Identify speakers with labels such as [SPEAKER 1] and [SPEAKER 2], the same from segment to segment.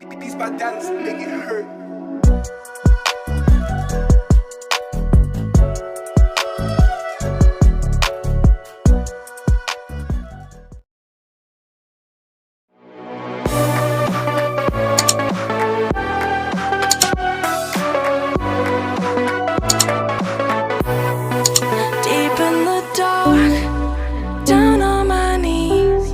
[SPEAKER 1] These badalas make it hurt.
[SPEAKER 2] Deep in the dark, down on my knees,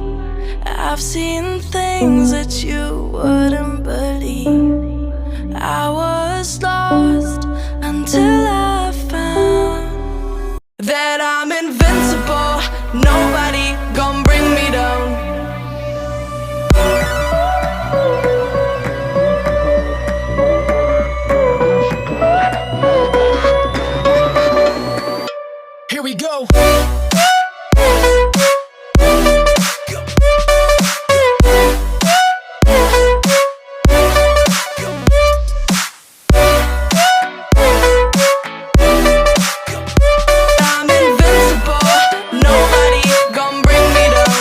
[SPEAKER 2] I've seen things that you wouldn't believe. I was lost until I found that I'm invincible. Nobody gon' bring me down.
[SPEAKER 3] Here we go.
[SPEAKER 2] I'm invincible. Nobody gon' bring me down.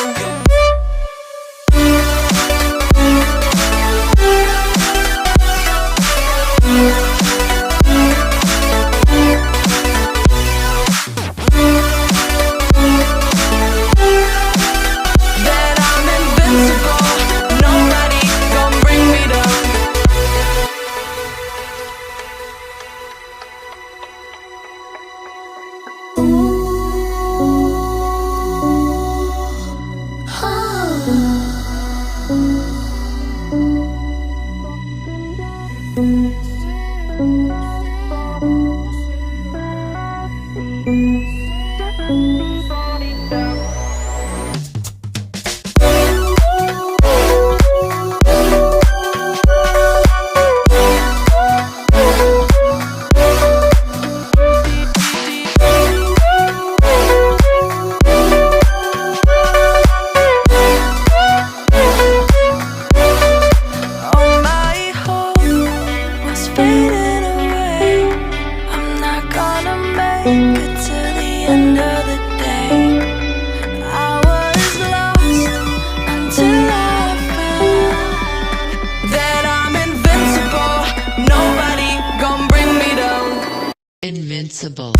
[SPEAKER 2] That I'm invincible. Nobody gon' bring me down. All my hope was fading away. I'm not gonna make it to the end of the day. I was lost until I found that I'm invincible. Nobody gon' bring me down.
[SPEAKER 4] Invincible.